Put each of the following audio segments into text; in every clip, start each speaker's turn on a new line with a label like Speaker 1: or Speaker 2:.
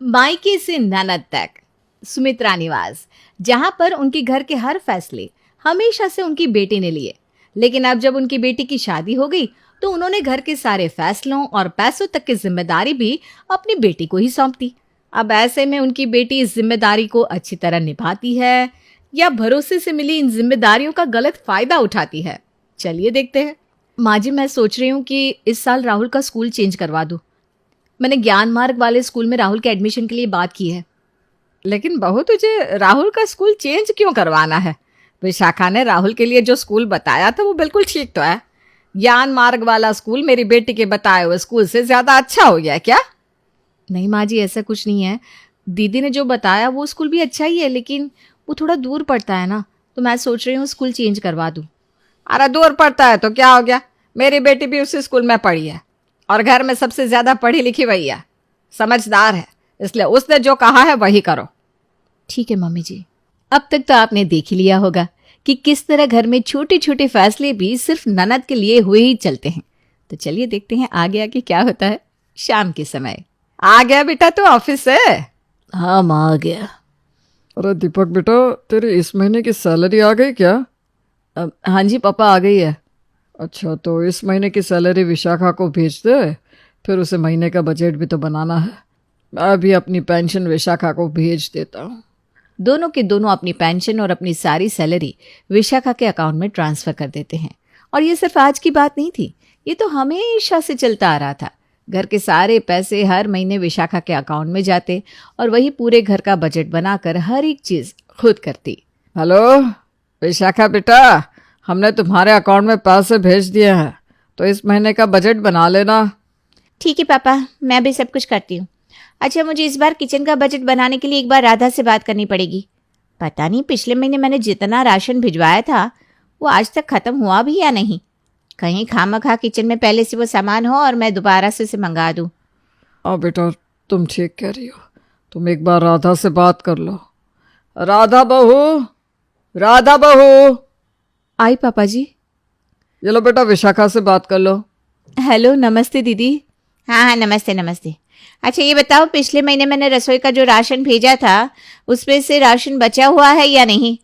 Speaker 1: मायके से ननद तक, सुमित्रा निवास, जहां पर उनके घर के हर फैसले हमेशा से उनकी बेटी ने लिए। लेकिन अब जब उनकी बेटी की शादी हो गई तो उन्होंने घर के सारे फैसलों और पैसों तक की जिम्मेदारी भी अपनी बेटी को ही सौंप दी। अब ऐसे में उनकी बेटी इस जिम्मेदारी को अच्छी तरह निभाती है या भरोसे से मिली इन जिम्मेदारियों का गलत फायदा उठाती है, चलिए देखते हैं। माँ जी, मैं सोच रही हूँ कि इस साल राहुल का स्कूल चेंज करवा दूँ। मैंने ज्ञान मार्ग वाले स्कूल में राहुल के एडमिशन के लिए बात की है। लेकिन बहू, तुझे राहुल का स्कूल चेंज क्यों करवाना है? विशाखा ने राहुल के लिए जो स्कूल बताया था वो बिल्कुल ठीक तो है। ज्ञान मार्ग वाला स्कूल मेरी बेटी के बताए हुए स्कूल से ज्यादा अच्छा हो गया क्या? नहीं माँ जी, ऐसा कुछ नहीं है। दीदी ने जो बताया वो स्कूल भी अच्छा ही है, लेकिन वो थोड़ा दूर पड़ता है ना, तो मैं सोच रही हूँ स्कूल चेंज करवा दूँ। अरे दूर पड़ता है तो क्या हो गया? मेरी बेटी भी उसी स्कूल में पढ़ी है और घर में सबसे ज्यादा पढ़ी लिखी वही है, समझदार है, इसलिए उसने जो कहा है वही करो। ठीक है मम्मी जी। अब तक तो आपने देख ही लिया होगा कि किस तरह घर में छोटे छोटे फैसले भी सिर्फ ननद के लिए हुए ही चलते हैं। तो चलिए देखते हैं आगे आगे क्या होता है। शाम के समय। आ गया बेटा तू ऑफिस से?
Speaker 2: हाँ माँ, आ गया।
Speaker 3: अरे दीपक बेटा, तेरी इस महीने की सैलरी आ गई क्या?
Speaker 2: हाँ जी पापा, आ गई है।
Speaker 3: अच्छा, तो इस महीने की सैलरी विशाखा को भेज दे, फिर उसे महीने का बजट भी तो बनाना है। मैं भी अपनी पेंशन विशाखा को भेज देता हूँ।
Speaker 1: दोनों के दोनों अपनी पेंशन और अपनी सारी सैलरी विशाखा के अकाउंट में ट्रांसफर कर देते हैं। और ये सिर्फ आज की बात नहीं थी, ये तो हमेशा से चलता आ रहा था। घर के सारे पैसे हर महीने विशाखा के अकाउंट में जाते और वही पूरे घर का बजट बनाकर हर एक चीज खुद करती।
Speaker 3: हेलो विशाखा बेटा, हमने तुम्हारे अकाउंट में पैसे भेज दिए हैं, तो इस महीने का बजट बना लेना।
Speaker 4: ठीक है पापा, मैं भी सब कुछ करती हूँ। अच्छा, मुझे इस बार किचन का बजट बनाने के लिए एक बार राधा से बात करनी पड़ेगी। पता नहीं पिछले महीने मैंने जितना राशन भिजवाया था वो आज तक ख़त्म हुआ भी या नहीं। कहीं खामखा किचन में पहले से वो सामान हो और मैं दोबारा से उसे मंगा दूँ।
Speaker 3: हाँ बेटा, तुम ठीक कह रही हो। तुम एक बार राधा से बात कर लो। राधा बहू, राधा बहू।
Speaker 1: आई पापा जी।
Speaker 3: ये लो बेटा, विशाखा से बात कर लो।
Speaker 1: हेलो, नमस्ते दीदी।
Speaker 4: हाँ, नमस्ते नमस्ते। अच्छा ये बताओ, पिछले महीने मैंने रसोई का जो राशन भेजा था उसमें से राशन बचा हुआ है या नहीं?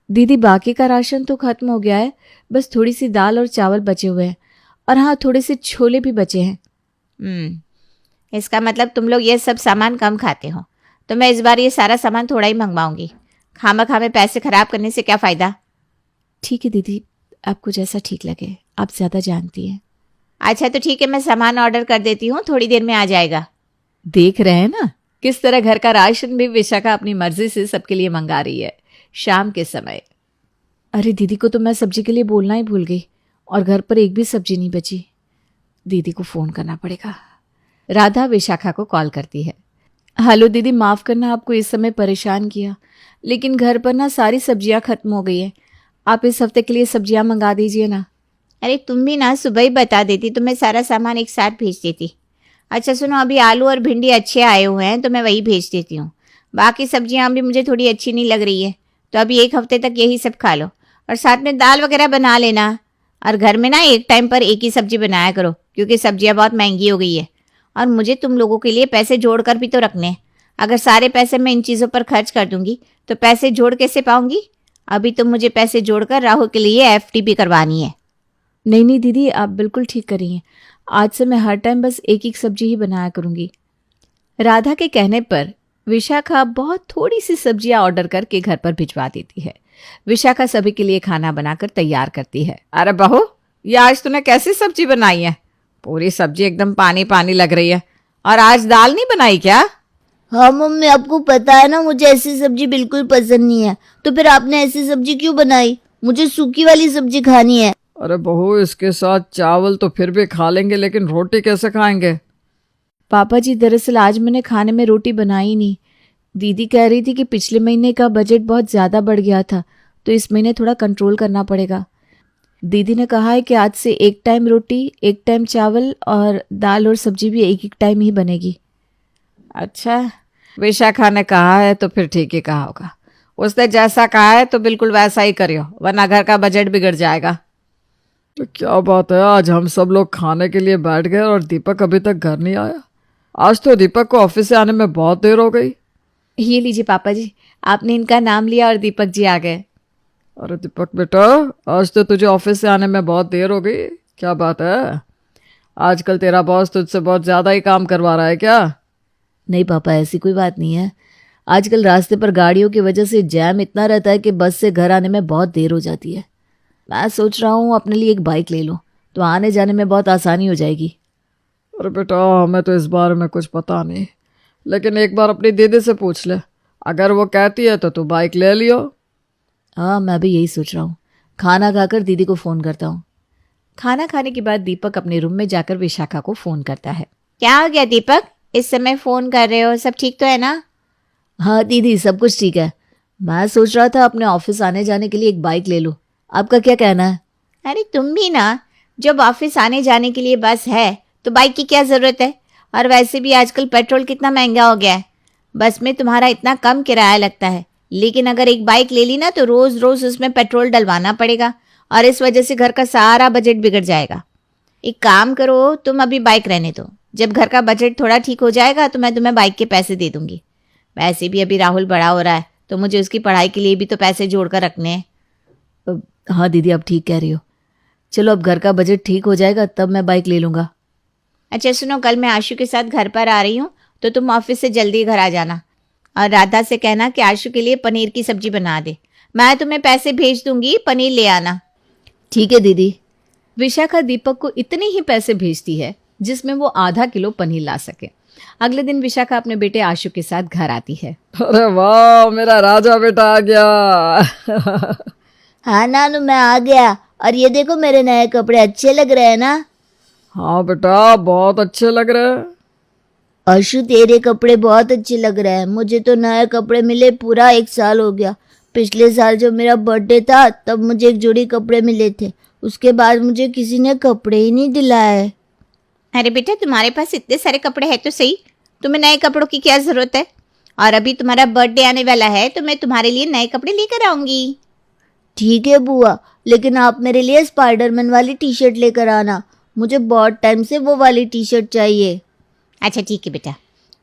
Speaker 1: दीदी, बाकी का राशन तो खत्म हो गया है, बस थोड़ी सी दाल और चावल बचे हुए हैं, और हाँ, थोड़े से छोले भी बचे हैं।
Speaker 4: इसका मतलब तुम लोग ये सब सामान कम खाते हो, तो मैं इस बार ये सारा सामान थोड़ा ही मंगवाऊंगी। खामखा में पैसे खराब करने से क्या फ़ायदा।
Speaker 1: ठीक है दीदी, आपको जैसा ठीक लगे, आप ज़्यादा जानती हैं।
Speaker 4: अच्छा तो ठीक है, मैं सामान ऑर्डर कर देती हूँ, थोड़ी देर में आ जाएगा।
Speaker 1: देख रहे हैं ना किस तरह घर का राशन भी विशाखा अपनी मर्जी से सबके लिए मंगा रही है। शाम के समय। अरे दीदी को तो मैं सब्जी के लिए बोलना ही भूल गई, और घर पर एक भी सब्जी नहीं बची। दीदी को फ़ोन करना पड़ेगा। राधा विशाखा को कॉल करती है। हेलो दीदी, माफ़ करना आपको इस समय परेशान किया, लेकिन घर पर ना सारी सब्जियां खत्म हो गई हैं। आप इस हफ्ते के लिए सब्जियां मंगा दीजिए ना।
Speaker 4: अरे तुम भी ना सुबह ही बता देती तो मैं सारा सामान एक साथ भेज देती। अच्छा सुनो, अभी आलू और भिंडी अच्छे आए हुए हैं तो मैं वही भेज देती हूँ। बाकी सब्जियाँ भी मुझे थोड़ी अच्छी नहीं लग रही है, तो अभी एक हफ्ते तक यही सब खा लो, और साथ में दाल वगैरह बना लेना। और घर में ना एक टाइम पर एक ही सब्जी बनाया करो, क्योंकि सब्जियाँ बहुत महंगी हो गई है। और मुझे तुम लोगों के लिए पैसे जोड़ कर भी तो रखने हैं। अगर सारे पैसे मैं इन चीज़ों पर खर्च कर दूंगी तो पैसे जोड़ कैसे पाऊंगी? अभी तो मुझे पैसे जोड़कर राहुल के लिए एफडी करवानी है।
Speaker 1: नहीं नहीं दीदी, आप बिल्कुल ठीक कर रही हैं। आज से मैं हर टाइम बस एक एक सब्जी ही बनाया करूंगी। राधा के कहने पर विशाखा बहुत थोड़ी सी सब्जियां ऑर्डर करके घर पर भिजवा देती है। विशाखा सभी के लिए खाना बनाकर तैयार करती है।
Speaker 2: अरे बहू, ये आज तूने कैसी सब्जी बनाई है? पूरी सब्जी एकदम पानी पानी लग रही है। और आज दाल नहीं बनाई क्या?
Speaker 5: हाँ मम्मी, आपको पता है ना मुझे ऐसी सब्जी बिल्कुल पसंद नहीं है, तो फिर आपने ऐसी सब्जी क्यों बनाई? मुझे सूखी वाली सब्जी खानी है।
Speaker 3: अरे बहू, इसके साथ चावल तो फिर भी खा लेंगे, लेकिन रोटी कैसे खाएंगे?
Speaker 1: पापा जी, दरअसल आज मैंने खाने में रोटी बनाई नहीं। दीदी कह रही थी कि पिछले महीने का बजट बहुत ज़्यादा बढ़ गया था, तो इस महीने थोड़ा कंट्रोल करना पड़ेगा। दीदी ने कहा है कि आज से एक टाइम रोटी, एक टाइम चावल, और दाल और सब्जी भी एक एक टाइम ही बनेगी।
Speaker 2: अच्छा, विशाखा ने कहा है तो फिर ठीक ही कहा होगा। उसने जैसा कहा है तो बिल्कुल वैसा ही करियो, वरना घर का बजट बिगड़ जाएगा।
Speaker 3: तो क्या बात है, आज हम सब लोग खाने के लिए बैठ गए और दीपक अभी तक घर नहीं आया। आज तो दीपक को ऑफिस से आने में बहुत देर हो गई।
Speaker 1: ये लीजिए पापा जी, आपने इनका नाम लिया और दीपक जी आ गए।
Speaker 3: अरे दीपक बेटा, आज तो तुझे ऑफिस से आने में बहुत देर हो गई, क्या बात है? आजकल तेरा बॉस तुझसे बहुत ज़्यादा ही काम करवा रहा है क्या?
Speaker 5: नहीं पापा, ऐसी कोई बात नहीं है। आजकल रास्ते पर गाड़ियों की वजह से जैम इतना रहता है कि बस से घर आने में बहुत देर हो जाती है। मैं सोच रहा हूँ अपने लिए एक बाइक ले लूँ, तो आने जाने में बहुत आसानी हो जाएगी।
Speaker 3: अरे बेटा, हमें तो इस बारे में कुछ पता नहीं, लेकिन एक बार अपनी दीदी से पूछ ले, अगर वो कहती है तो तू बाइक ले लियो।
Speaker 5: हाँ, मैं भी यही सोच रहा हूँ। खाना खाकर दीदी को फ़ोन करता हूँ।
Speaker 1: खाना खाने के बाद दीपक अपने रूम में जाकर विशाखा को फोन करता है।
Speaker 4: क्या हो गया दीपक, इस समय फ़ोन कर रहे हो? सब ठीक तो है ना?
Speaker 5: हाँ दीदी, सब कुछ ठीक है। मैं सोच रहा था अपने ऑफिस आने जाने के लिए एक बाइक ले लूँ, आपका क्या कहना है?
Speaker 4: अरे तुम भी ना, जब ऑफिस आने जाने के लिए बस है तो बाइक की क्या ज़रूरत है? और वैसे भी आजकल पेट्रोल कितना महंगा हो गया है। बस में तुम्हारा इतना कम किराया लगता है, लेकिन अगर एक बाइक ले ली ना तो रोज़ रोज़ उसमें पेट्रोल डलवाना पड़ेगा और इस वजह से घर का सारा बजट बिगड़ जाएगा। एक काम करो, तुम अभी बाइक रहने दो, जब घर का बजट थोड़ा ठीक हो जाएगा तो मैं तुम्हें बाइक के पैसे दे दूंगी। वैसे भी अभी राहुल बड़ा हो रहा है तो मुझे उसकी पढ़ाई के लिए भी तो पैसे जोड़ कर रखने हैं।
Speaker 5: हाँ दीदी, आप ठीक कह रही हो। चलो, अब घर का बजट ठीक हो जाएगा तब मैं बाइक ले लूँगा।
Speaker 4: अच्छा सुनो, कल मैं आशु के साथ घर पर आ रही हूँ तो तुम ऑफिस से जल्दी घर आ जाना और राधा से कहना कि आशु के लिए पनीर की सब्जी बना दे। मैं तुम्हें पैसे भेज दूंगी, पनीर ले आना।
Speaker 5: ठीक है दीदी।
Speaker 1: विशाखा दीपक को इतने ही पैसे भेजती है जिसमें वो आधा किलो पनीर ला सके। अगले दिन विशाखा अपने बेटे आशु के साथ घर आती है।
Speaker 3: अरे वाह, मेरा राजा बेटा आ गया।
Speaker 5: हाँ नानू, मैं आ गया। और ये देखो, मेरे नए कपड़े अच्छे लग रहे हैं ना?
Speaker 3: हाँ बेटा, बहुत अच्छे लग रहे हैं।
Speaker 5: आशु, तेरे कपड़े बहुत अच्छे लग रहे हैं। मुझे तो नए कपड़े मिले पूरा 1 साल हो गया। पिछले साल जब मेरा बर्थडे था तब मुझे एक जोड़ी कपड़े मिले थे, उसके बाद मुझे किसी ने कपड़े ही नहीं दिलाए।
Speaker 4: अरे बेटा, तुम्हारे पास इतने सारे कपड़े हैं तो सही, तुम्हें नए कपड़ों की क्या ज़रूरत है? और अभी तुम्हारा बर्थडे आने वाला है तो मैं तुम्हारे लिए नए कपड़े लेकर आऊँगी।
Speaker 5: ठीक है बुआ, लेकिन आप मेरे लिए स्पाइडरमैन वाली टी शर्ट लेकर आना। मुझे बहुत टाइम से वो वाली टी शर्ट चाहिए।
Speaker 4: अच्छा ठीक है बेटा।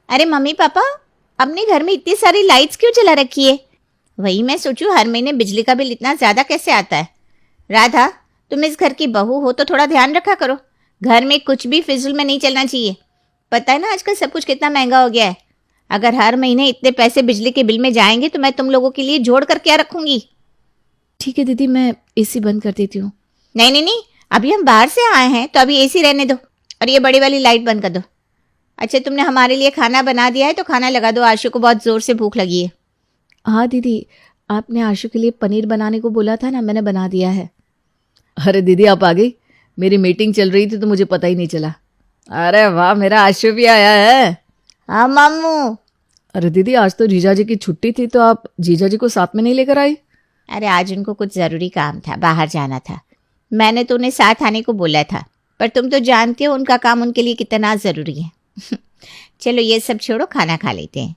Speaker 4: अरे मम्मी पापा, अपने घर में इतनी सारी लाइट्स क्यों जला रखी है? वही मैं सोचूं, हर महीने बिजली का बिल इतना ज़्यादा कैसे आता है? राधा, तुम इस घर की बहू हो तो थोड़ा ध्यान रखा करो। घर में कुछ भी फिजूल में नहीं चलना चाहिए। पता है ना आजकल सब कुछ कितना महंगा हो गया है। अगर हर महीने इतने पैसे बिजली के बिल में जाएंगे तो मैं तुम लोगों के लिए जोड़ कर क्या रखूंगी?
Speaker 1: ठीक है दीदी, मैं एसी बंद कर देती हूँ।
Speaker 4: नहीं नहीं नहीं, अभी हम बाहर से आए हैं तो अभी एसी रहने दो और ये बड़ी वाली लाइट बंद कर दो। अच्छा, तुमने हमारे लिए खाना बना दिया है तो खाना लगा दो, आशु को बहुत ज़ोर से भूख लगी है।
Speaker 1: हाँ दीदी, आपने आशु के लिए पनीर बनाने को बोला था ना, मैंने बना दिया है।
Speaker 5: अरे दीदी, आप आ गई? मेरी मीटिंग चल रही थी तो मुझे पता ही नहीं चला।
Speaker 3: अरे वाह, मेरा आशु भी आया है।
Speaker 5: हाँ मामू।
Speaker 3: अरे दीदी, आज तो जीजा जी की छुट्टी थी तो आप जीजा जी को साथ में नहीं लेकर आई?
Speaker 4: अरे आज उनको कुछ ज़रूरी काम था, बाहर जाना था। मैंने तो उन्हें साथ आने को बोला था, पर तुम तो जानते हो उनका काम उनके लिए कितना ज़रूरी है। चलो ये सब छोड़ो, खाना खा लेते हैं।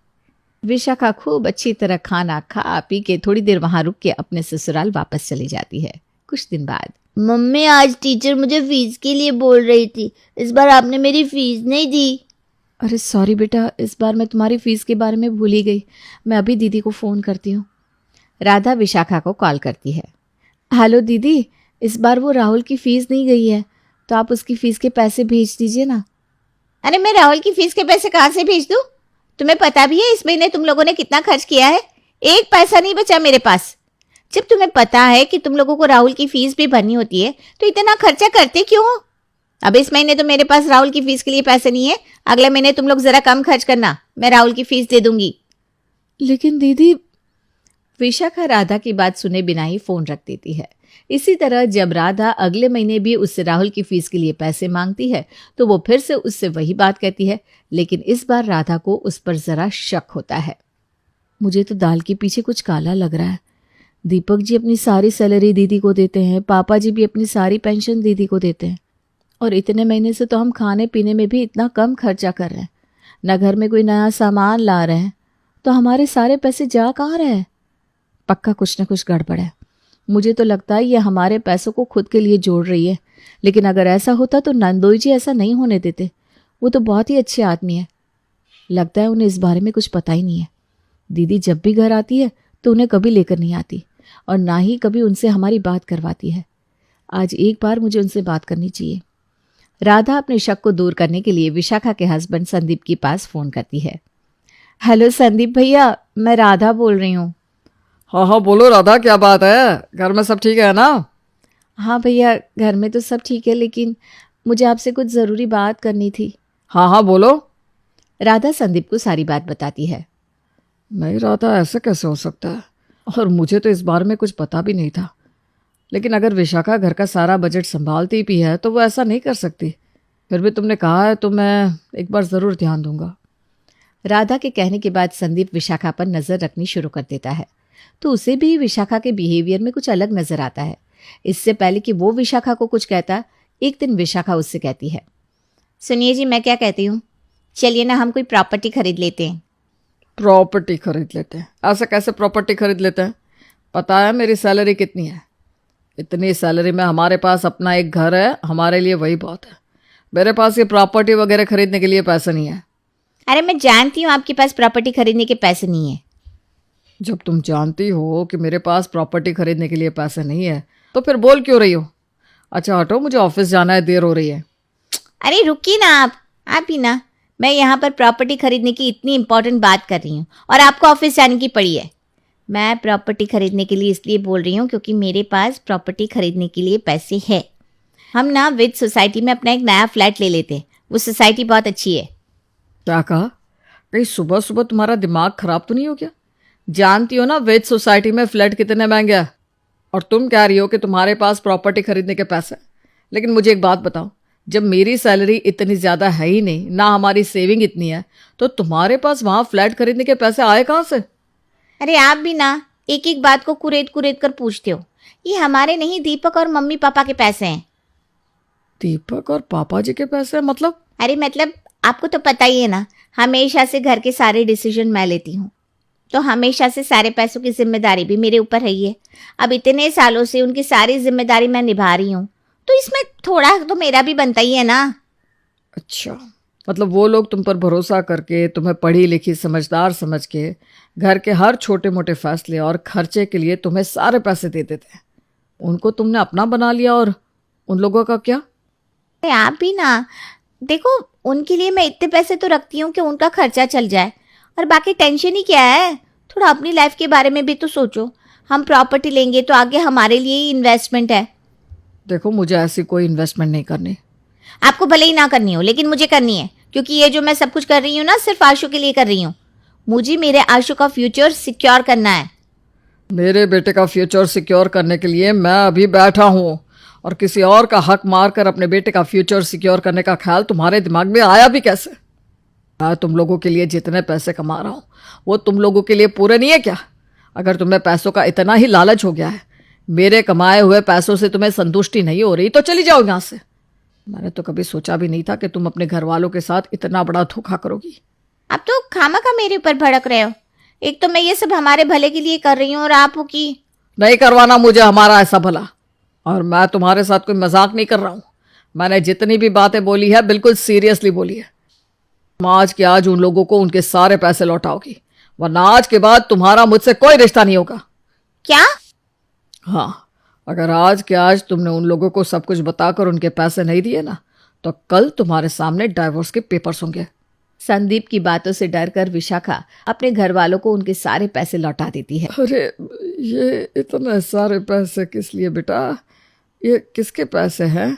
Speaker 1: विशाखा खूब अच्छी तरह खाना खा पी के थोड़ी देर वहां रुक के अपने ससुराल वापस चली जाती है। कुछ दिन बाद,
Speaker 5: मम्मी, आज टीचर मुझे फीस के लिए बोल रही थी। इस बार आपने मेरी फीस नहीं दी।
Speaker 1: अरे सॉरी बेटा, इस बार मैं तुम्हारी फीस के बारे में भूल ही गई। मैं अभी दीदी को फ़ोन करती हूँ। राधा विशाखा को कॉल करती है। हेलो दीदी, इस बार वो राहुल की फ़ीस नहीं गई है तो आप उसकी फ़ीस के पैसे भेज दीजिए ना।
Speaker 4: अरे मैं राहुल की फीस के पैसे कहाँ से भेज दूँ? तुम्हें पता भी है इस महीने तुम लोगों ने कितना खर्च किया है? 1 पैसा नहीं बचा मेरे पास। जब तुम्हें पता है कि तुम लोगों को राहुल की फीस भी भरनी होती है तो इतना खर्चा करते क्यों हो? अब इस महीने तो मेरे पास राहुल की फीस के लिए पैसे नहीं है। अगले महीने तुम लोग ज़रा कम खर्च करना, मैं राहुल की फीस दे दूंगी।
Speaker 1: लेकिन दीदी, विशाखा राधा की बात सुने बिना ही फ़ोन रख देती है। इसी तरह जब राधा अगले महीने भी उससे राहुल की फीस के लिए पैसे मांगती है तो वो फिर से उससे वही बात कहती है, लेकिन इस बार राधा को उस पर ज़रा शक होता है।
Speaker 5: मुझे तो दाल के पीछे कुछ काला लग रहा है। दीपक जी अपनी सारी सैलरी दीदी को देते हैं, पापा जी भी अपनी सारी पेंशन दीदी को देते हैं, और इतने महीने से तो हम खाने पीने में भी इतना कम खर्चा कर रहे हैं, न घर में कोई नया सामान ला रहे हैं, तो हमारे सारे पैसे जा कहाँ रहे हैं? पक्का कुछ न कुछ गड़बड़ है। मुझे तो लगता है ये हमारे पैसों को खुद के लिए जोड़ रही है, लेकिन अगर ऐसा होता तो नंदोई जी ऐसा नहीं होने देते। वो तो बहुत ही अच्छे आदमी है, लगता है उन्हें इस बारे में कुछ पता ही नहीं है। दीदी जब भी घर आती है तो उन्हें कभी लेकर नहीं आती और ना ही कभी उनसे हमारी बात करवाती है। आज एक बार मुझे उनसे बात करनी चाहिए।
Speaker 1: राधा अपने शक को दूर करने के लिए विशाखा के हस्बैंड संदीप के पास फोन करती है। हेलो संदीप भैया, मैं राधा बोल रही हूँ।
Speaker 3: हाँ हाँ बोलो राधा, क्या बात है? घर में सब ठीक है ना?
Speaker 5: हाँ भैया, घर में तो सब ठीक है, लेकिन मुझे आपसे कुछ ज़रूरी बात करनी थी।
Speaker 3: हाँ हाँ बोलो।
Speaker 1: राधा संदीप को सारी बात बताती है।
Speaker 3: नहीं राधा, ऐसा कैसे हो सकता है? और मुझे तो इस बारे में कुछ पता भी नहीं था। लेकिन अगर विशाखा घर का सारा बजट संभालती भी है तो वो ऐसा नहीं कर सकती। फिर भी तुमने कहा है तो मैं एक बार ज़रूर ध्यान दूंगा।
Speaker 1: राधा के कहने के बाद संदीप विशाखा पर नज़र रखनी शुरू कर देता है तो उसे भी विशाखा के बिहेवियर में कुछ अलग नज़र आता है। इससे पहले कि वो विशाखा को कुछ कहता, एक दिन विशाखा उससे कहती है,
Speaker 4: सुनिए जी, मैं क्या कहती हूँ, चलिए ना हम कोई प्रॉपर्टी खरीद लेते हैं।
Speaker 3: प्रॉपर्टी खरीद लेते हैं? ऐसा कैसे प्रॉपर्टी खरीद लेते हैं? पता है मेरी सैलरी कितनी है? इतनी सैलरी में हमारे पास अपना एक घर है, हमारे लिए वही बहुत है। मेरे पास ये प्रॉपर्टी वगैरह खरीदने के लिए पैसे नहीं है।
Speaker 4: अरे मैं जानती हूँ आपके पास प्रॉपर्टी खरीदने के पैसे नहीं है।
Speaker 3: जब तुम जानती हो कि मेरे पास प्रॉपर्टी खरीदने के लिए पैसे नहीं है तो फिर बोल क्यों रही हो? अच्छा हटो, मुझे ऑफिस जाना है, देर हो रही है।
Speaker 4: अरे रुकिए ना आप ही ना, मैं यहाँ पर प्रॉपर्टी खरीदने की इतनी इंपॉर्टेंट बात कर रही हूँ और आपको ऑफिस जाने की पड़ी है। मैं प्रॉपर्टी खरीदने के लिए इसलिए बोल रही हूँ क्योंकि मेरे पास प्रॉपर्टी खरीदने के लिए पैसे है। हम ना विद सोसाइटी में अपना एक नया फ्लैट ले लेते हैं, वो सोसाइटी बहुत अच्छी है।
Speaker 3: क्या कहा? कहीं सुबह सुबह तुम्हारा दिमाग खराब तो नहीं हो गया? जानती हो ना वेज सोसाइटी में फ्लैट कितने महंगे हैं, और तुम कह रही हो कि तुम्हारे पास प्रॉपर्टी खरीदने के पैसे। लेकिन मुझे एक बात बताओ, जब मेरी सैलरी इतनी ज़्यादा है ही नहीं, ना हमारी सेविंग इतनी है, तो तुम्हारे पास वहाँ फ्लैट खरीदने के पैसे आए कहाँ से?
Speaker 4: अरे आप भी ना एक एक बात को कुरेद कुरेद कर पूछते हो। ये हमारे नहीं, दीपक और मम्मी पापा के पैसे हैं।
Speaker 3: दीपक और पापा जी के पैसे मतलब?
Speaker 4: अरे मतलब आपको तो पता ही है ना, हमेशा से घर के सारे डिसीजन मैं लेती हूँ, तो हमेशा से सारे पैसों की जिम्मेदारी भी मेरे ऊपर रही है। अब इतने सालों से उनकी सारी जिम्मेदारी मैं निभा रही हूँ, तो इसमें थोड़ा तो मेरा भी बनता ही है ना।
Speaker 3: अच्छा, मतलब वो लोग तुम पर भरोसा करके, तुम्हें पढ़ी लिखी समझदार समझ के घर के हर छोटे मोटे फैसले और खर्चे के लिए तुम्हें सारे पैसे देते थे। उनको तुमने अपना बना लिया, और उन लोगों का क्या?
Speaker 4: अरे आप भी ना देखो, उनके लिए मैं इतने पैसे तो रखती हूँ कि उनका खर्चा चल जाए, और बाकी टेंशन ही क्या है। थोड़ा अपनी लाइफ के बारे में भी तो सोचो। हम प्रॉपर्टी लेंगे तो आगे हमारे लिए ही इन्वेस्टमेंट है।
Speaker 3: देखो, मुझे ऐसी कोई इन्वेस्टमेंट नहीं करनी।
Speaker 4: आपको भले ही ना करनी हो, लेकिन मुझे करनी है, क्योंकि ये जो मैं सब कुछ कर रही हूँ ना, सिर्फ आशु के लिए कर रही हूँ। मुझे मेरे आशु का फ्यूचर सिक्योर करना है।
Speaker 3: मेरे बेटे का फ्यूचर सिक्योर करने के लिए मैं अभी बैठा हूँ, और किसी और का हक मारकर अपने बेटे का फ्यूचर सिक्योर करने का ख्याल तुम्हारे दिमाग में आया भी कैसे? मैं तुम लोगों के लिए जितने पैसे कमा रहा हूँ वो तुम लोगों के लिए पूरे नहीं है क्या? अगर तुम्हें पैसों का इतना ही लालच हो गया है, मेरे कमाए हुए पैसों से तुम्हें संतुष्टि नहीं हो रही, तो चली जाओ यहाँ से। मैंने तो कभी सोचा भी नहीं था कि तुम अपने घर वालों के साथ इतना बड़ा धोखा करोगी।
Speaker 4: आप तो खामखा मेरे ऊपर भड़क रहे हो। एक तो मैं ये सब हमारे भले के लिए कर रही हूँ, और आप हो कि
Speaker 3: नहीं करवाना मुझे हमारा ऐसा भला। और मैं तुम्हारे साथ कोई मजाक नहीं कर रहा हूँ। मैंने जितनी भी बातें बोली है बिल्कुल सीरियसली बोली है। आज के आज उन लोगों को उनके सारे पैसे लौटाओगी, वरना आज के बाद तुम्हारा मुझसे कोई रिश्ता नहीं होगा।
Speaker 4: क्या?
Speaker 3: हाँ, अगर आज के आज तुमने उन लोगों को सब कुछ बताकर उनके पैसे नहीं दिए ना, तो कल तुम्हारे सामने डाइवोर्स के पेपर्स होंगे।
Speaker 1: संदीप की बातों से डरकर विशाखा अपने घर वालों को उनके सारे पैसे लौटा देती है।
Speaker 3: अरे ये इतने सारे पैसे किस लिए बेटा? ये किसके पैसे हैं?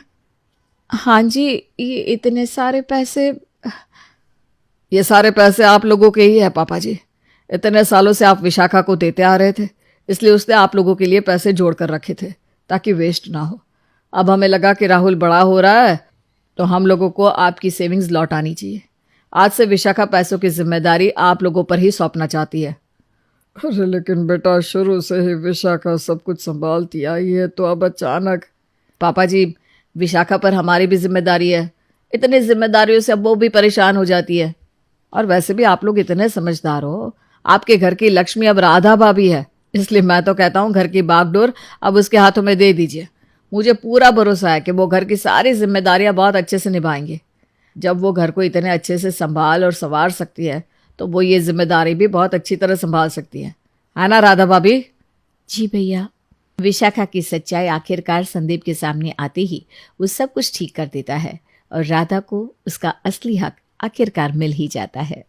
Speaker 5: हाँ जी, ये इतने सारे पैसे।
Speaker 3: ये सारे पैसे आप लोगों के ही है पापा जी। इतने सालों से आप विशाखा को देते आ रहे थे, इसलिए उसने आप लोगों के लिए पैसे जोड़ कर रखे थे ताकि वेस्ट ना हो। अब हमें लगा कि राहुल बड़ा हो रहा है तो हम लोगों को आपकी सेविंग्स लौटानी चाहिए। आज से विशाखा पैसों की जिम्मेदारी आप लोगों पर ही सौंपना चाहती है। अरे लेकिन बेटा, शुरू से ही विशाखा सब कुछ संभालती आई है, तो अब अचानक?
Speaker 1: पापा जी, विशाखा पर हमारी भी जिम्मेदारी है। इतनी जिम्मेदारियों से अब वो भी परेशान हो जाती है। और वैसे भी आप लोग इतने समझदार हो, आपके घर की लक्ष्मी अब राधा भाभी है, इसलिए मैं तो कहता हूँ घर की बागडोर अब उसके हाथों में दे दीजिए। मुझे पूरा भरोसा है कि वो घर की सारी जिम्मेदारियां बहुत अच्छे से निभाएंगे।
Speaker 2: जब वो घर को इतने अच्छे से संभाल और संवार सकती है तो वो ये जिम्मेदारी भी बहुत अच्छी तरह संभाल सकती है ना राधा भाभी?
Speaker 5: जी भैया।
Speaker 1: विशाखा की सच्चाई आखिरकार संदीप के सामने आते ही वो सब कुछ ठीक कर देता है और राधा को उसका असली हक आखिरकार मिल ही जाता है।